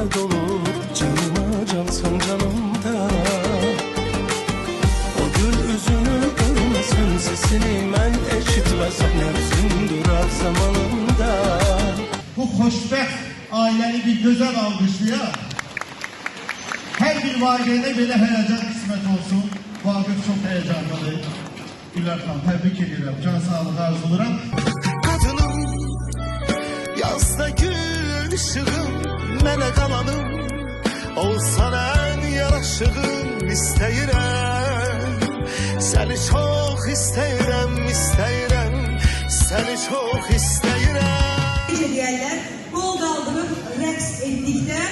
hayal dolu, canıma cansın canımda. O gül üzünü görmesen, sesini ben eşitmesem, nefsim durar zamanında. Bu xoşbəxt ailəni bir gözəl alqışlayaq. Hər bir valideynə belə həyəcan qismət olsun. Vaqif çox həyəcanlıdır. Gülər xanım, təbrik edirəm. Can sağlığı arzuluram. Kadınım, yazda gül ışığım, mənə qalanım. Olsan ən yaraşığım, istəyirəm. Səni çox istəyirəm, istəyirəm. Səni çox istəyirəm. Deyərlər, qol qaldırıb rəqs etdikdə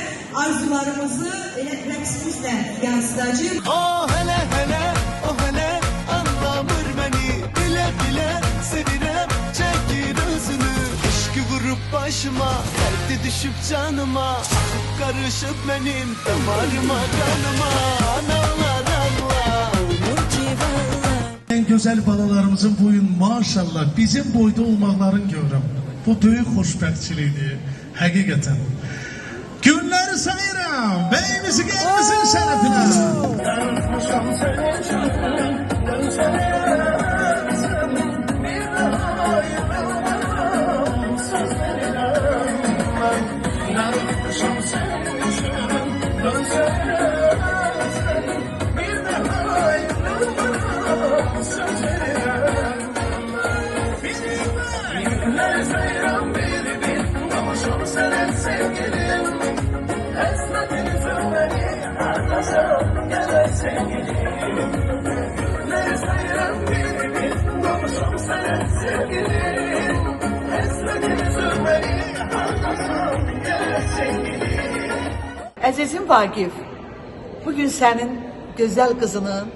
arzularımızı elə rəqsimizlə yansıdacaq. Oh hele hele, oh hele, anlamır beni. Bile bile sevirem, çekir özünü. Eşki vurup başıma, derdi düşüp canıma. Karışıp benim damarıma, kanıma. Analar Allah, En güzel balalarımızın boyun maşallah bizim boyda olmakların görürüm. Bu büyük xoşbəxtçilikdir, həqiqətən. Günləri sayıram, beyimizi gelmesin şərəfinə. Əzizim Vaqif, bugün sənin gözəl qızının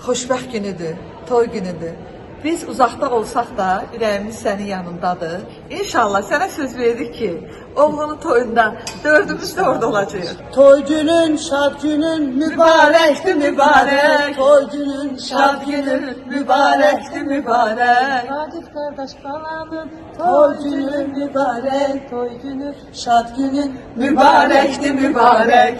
xoşbəxt günüdür, toy günüdür. Biz uzaqda olsaq da ürəyimiz sənin yanındadır. İnşallah sənə söz verdik ki, oğlunun toyunda dördümüz de orada olacağıq. Toy günün, şad günün, mübarekti mübarek. Toy günün, şad günün, mübarekti mübarek. Vaqif kardeş balanın, toy günün mübarek. Toy günün, şad günün, mübarekti mübarek.